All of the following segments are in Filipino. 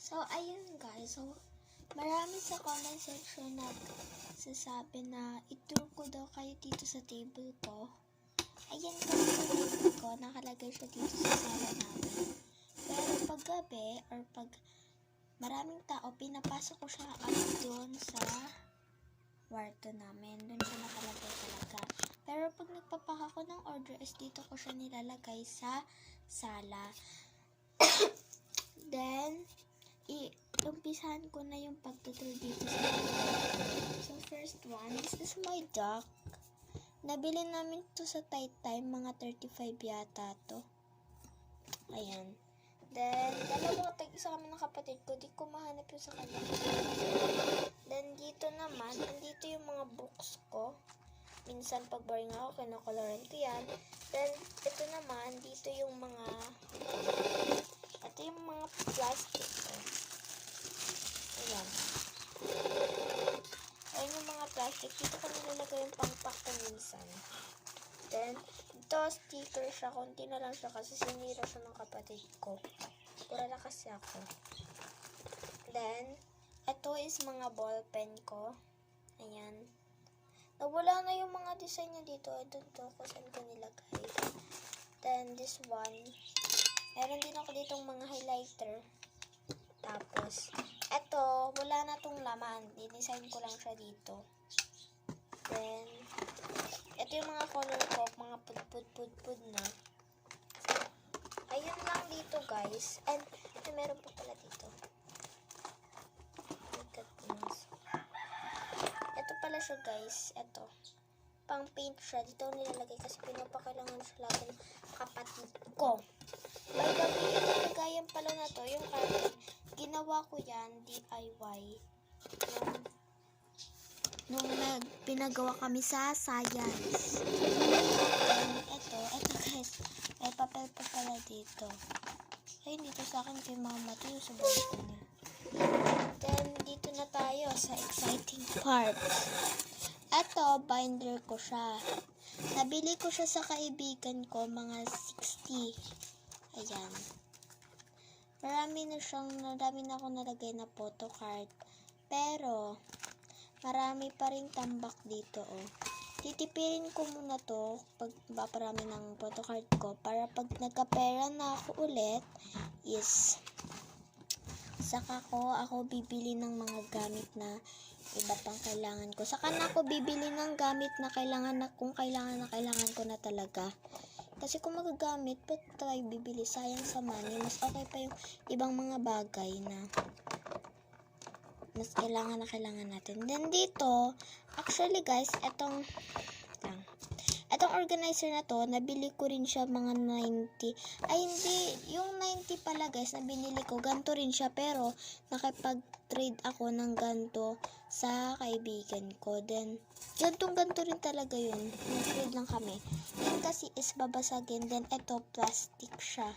So, ayun guys. So, marami sa comment section nagsasabi na i-tour ko daw kayo dito sa table ko. Ayan kasi sa table ko, nakalagay siya dito sa sala namin. Pero pag gabi or pag maraming tao, pinapasok ko siya doon sa kwarto namin. Doon siya nakalagay talaga. Pero pag nagpapaka ko ng order is dito ko siya nilalagay sa sala. Then, umpisahan ko na yung pagtutur dito sa So, first one, this is my duck. Nabili namin to sa Time, mga 35 yata to. Ayan. Then, isa kami ng kapatid ko. Di ko mahanap yung sa kanya. Then, dito naman, andito yung mga books ko. Minsan, pag boring ako, kinokoloran ko yan. Then, ito naman, dito yung mga plastic. Ayan. Ayan yung mga plastic. Dito ko nilalagay yung pang-pack ko minsan. Then, ito sticker siya. Konti na lang siya kasi sinira siya ng kapatid ko. Pura na kasi ako. Then, ito is mga ballpen ko. Ayan. Nawala na yung mga design niya dito. I don't know kung saan ko nilagay. Then, this one. Meron din ako ditong mga highlighter. Tapos, eto, wala na tong laman. Dinesign ko lang siya dito. Then, eto yung mga color ko, mga pud na. Ayun lang dito, guys. And, meron pa pala dito. Eto pala siya, guys. Eto. Pang paint siya. Dito nilalagay kasi pinapakailangan siya lagi ng kapatid ko. By the way, yung nilagayan pala na to, yung carton, ginawa ko yan, DIY. Nung pinagawa kami sa science. Ito guys, may papel pa pala dito. Ay, dito sa akin kay mama, ito yung sa bulto niya. Then, dito na tayo sa exciting part. Ito, binder ko siya. Nabili ko siya sa kaibigan ko, mga 60. Ayan. Marami na ako nalagay na photo card. Pero, marami pa rin tambak dito, oh. Titipirin ko muna to pag maparami ng photo card ko para pag nagkapera na ako ulit is saka ako bibili ng mga gamit na iba pang kailangan ko. Saka na ako bibili ng gamit na kung kailangan ko na talaga. Kasi kung magagamit, ba't tayo bibili? Sayang sa money. Mas okay pa yung ibang mga bagay na mas kailangan natin. Then dito, actually guys, etong organizer na to, nabili ko rin siya mga 90. Ay hindi, yung 90 pala guys, na binili ko, ganito rin siya. Pero, nakipag-trade ako ng ganito sa kaibigan ko. Then, ganto rin talaga yun. Nag-trade lang kami. Yun kasi is babasagin. Then, ito, plastic siya.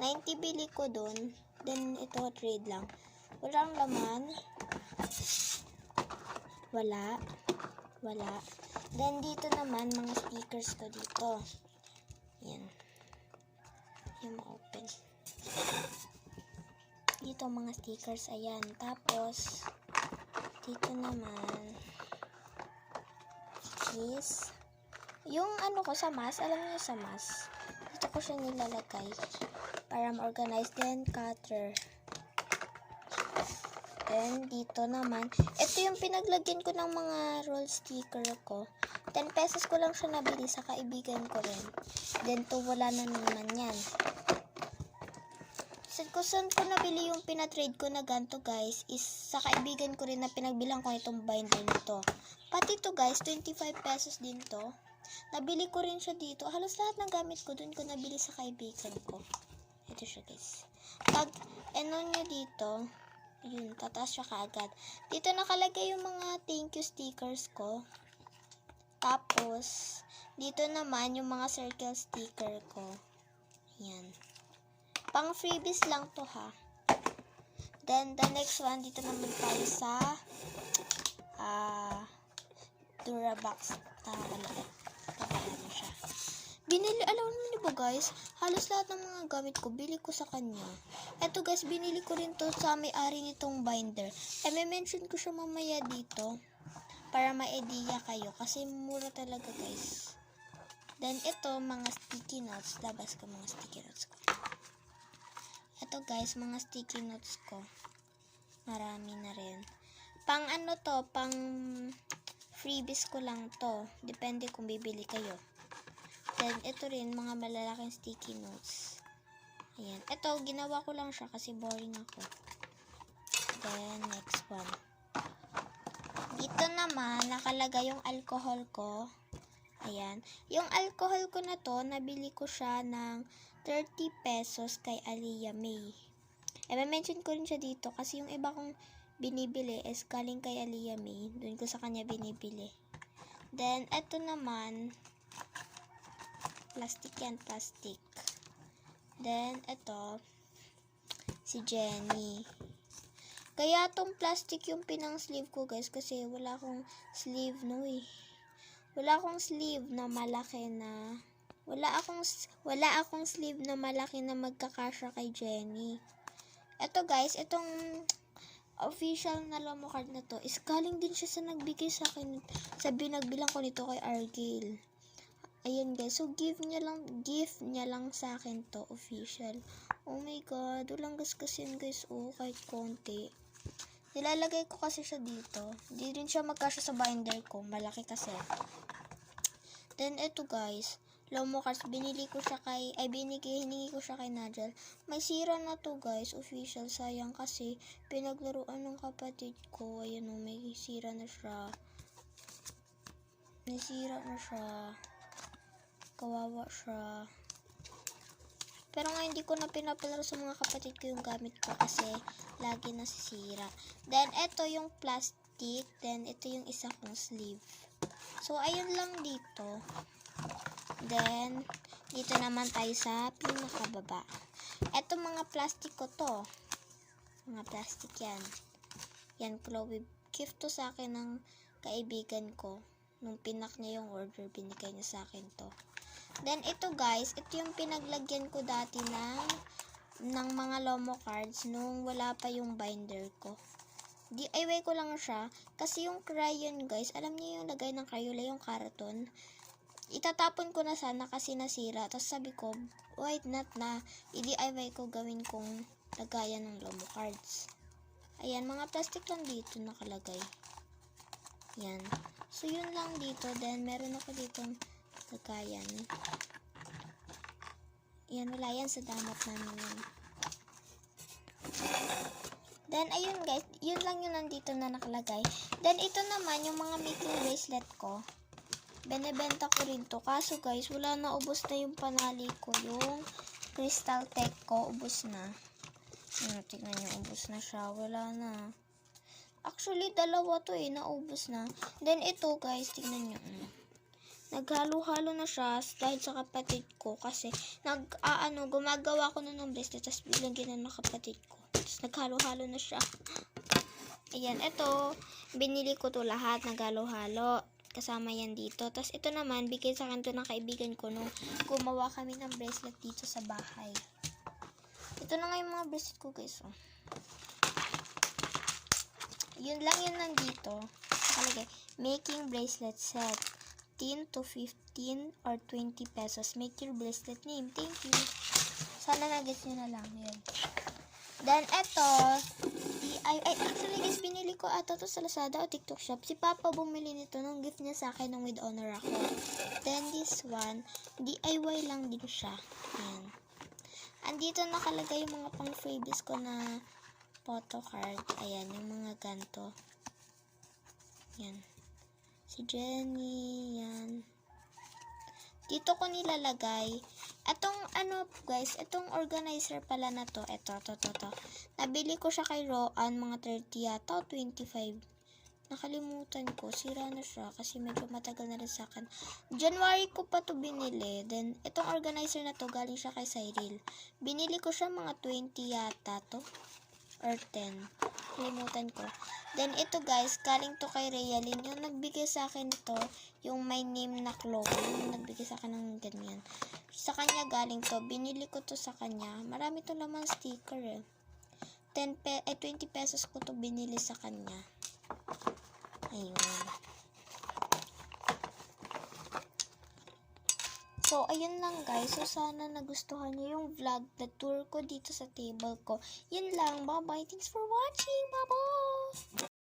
90 bili ko dun. Then, ito, trade lang. Walang laman. Wala. Then, dito naman, mga stickers ko dito. Yan. Yung open. Dito, mga stickers. Ayan. Tapos, dito naman is yung ko sa mask. Alam niyo sa mask. Dito ko siya nilalagay para ma-organize. Then, cutter. Then, dito naman, ito yung pinaglagyan ko ng mga roll sticker ko. 10 pesos ko lang siya nabili sa kaibigan ko rin. Then, to wala na naman yan. Saan ko nabili yung pinatrade ko na ganito, guys, is sa kaibigan ko rin na pinagbilang ko itong binder nito. Pati to guys, 25 pesos din to. Nabili ko rin siya dito. Halos lahat ng gamit ko, dun ko nabili sa kaibigan ko. Ito siya, guys. Pag, nyo dito, yun, tataas siya kaagad. Dito nakalagay yung mga thank you stickers ko. Tapos, dito naman yung mga circle sticker ko. Yan. Pang freebies lang to ha. Then, the next one, dito naman tayo sa Durabox. Tama siya. Alam niyo ba guys, halos lahat ng mga gamit ko, bili ko sa kanya. Eto guys, binili ko rin to sa may-ari nitong binder. May mention ko siya mamaya dito, para ma-idea kayo, kasi mura talaga guys. Then ito, mga sticky notes. Labas ko mga sticky notes ko. Ito guys, mga sticky notes ko. Marami na rin. Pang ano to, pang freebies ko lang to. Depende kung bibili kayo. Then, ito rin, mga malalaking sticky notes. Ayan. Ito, ginawa ko lang siya kasi boring ako. Then, next one. Dito naman, nakalagay yung alcohol ko. Ayan. Yung alcohol ko na to, nabili ko siya ng 30 pesos kay Aliyah May. Mention ko rin siya dito kasi yung iba kong binibili is galing kay Aliyah May. Doon ko sa kanya binibili. Then, ito naman, plastic yan, plastic. Then, ito, si Jenny. Kaya tong plastic yung pinang sleeve ko guys kasi wala akong sleeve wala akong sleeve na malaki na wala akong sleeve na malaki na magkakasya kay Jenny. Ito guys, itong official na Lomo card na to is galing din siya sa nagbigay sa akin sa binagbilang ko nito kay Argyle. Ayan guys, so gift niya lang sa akin to, official. Oh my god, walang gaskasin guys, kahit konti. Nilalagay ko kasi siya dito. Hindi rin siya magkasya sa binder ko, malaki kasi. Then ito guys, Lomo cards, hiningi ko siya kay Nigel. May sira na to guys, official, sayang kasi pinaglaruan ng kapatid ko. Ayan o, may sira na siya. Kawawa siya. Pero nga hindi ko na pinapalaro sa mga kapatid ko yung gamit ko kasi lagi nasisira. Then ito yung plastic, then ito yung isa kong sleeve. So ayun lang dito. Then dito naman tayo sa pinakababa. Ito mga plastic ko to. Mga plastic yan. Yan, Chloe. Gift to sa akin ng kaibigan ko. Nung pinak niya yung order, binigay niya sa akin to. Then, ito guys, ito yung pinaglagyan ko dati ng mga Lomo cards nung wala pa yung binder ko. DIY ko lang siya, kasi yung crayon guys, alam niyo yung lagay ng Crayola, yung karaton. Itatapon ko na sana kasi nasira. Tapos sabi ko, why not na i-DIY ko gawin kong lagayan ng Lomo cards. Ayan, mga plastic lang dito nakalagay. Yan. So, yun lang dito. Then, meron ako ditong lagayan. Yan, wala yan sa damat namin yun. Then, ayun guys, yun lang yun nandito na nakalagay. Then, ito naman, yung mga making bracelet ko. Benebenta ko rin to. Kaso guys, wala na, ubos na yung panali ko. Yung Crystal Tech ko, ubos na. Tingnan nyo, ubos na siya. Wala na. Actually, dalawa to naubos na. Then, ito guys, tingnan nyo. Naghalo-halo na siya dahil sa kapatid ko kasi gumagawa ko na ng bracelet tapos bilangin na ng kapatid ko. Tapos naghalo-halo na siya. Ayan, ito, binili ko to lahat, naghalo-halo. Kasama yan dito. Tapos ito naman, bigay sa akin to ng kaibigan ko nung gumawa kami ng bracelet dito sa bahay. Ito na nga yung mga bracelet ko guys. Yun lang yun nandito. Nakalagay, making bracelet set. 10 to 15 or 20 pesos. Make your bracelet name. Thank you. Sana nag-guess nyo na lang. Yun. Then, eto, actually guys, binili ko ata to sa Lazada o TikTok shop. Si Papa bumili nito nung gift niya sa akin ng with honor ako. Then, this one, DIY lang din siya. Ayan. Andito nakalagay yung mga pang freebies ko na photo card. Ayan, yung mga ganto. Yan. Si Jenny, yan. Dito ko nilalagay. Etong guys, etong organizer pala na to. Ito. Nabili ko siya kay Roan, mga 30 yata o 25. Nakalimutan ko, sira na siya kasi medyo matagal na rin sa akin. January ko pa to binili. Then, itong organizer na to, galing siya kay Cyril. Binili ko siya mga 20 yata to. Or 10. nakalimutan ko. Then, ito guys, galing to kay Realin. Yung nagbigay sa akin ito, yung my name na cloak. Yung nagbigay sa akin ng ganyan. Sa kanya galing to. Binili ko to sa kanya. Marami to laman sticker eh. 20 pesos ko to binili sa kanya. Ayun. So, ayun lang guys. So, sana nagustuhan niyo yung vlog na tour ko dito sa table ko. Yun lang. Bye-bye. Thanks for watching. Bye-bye.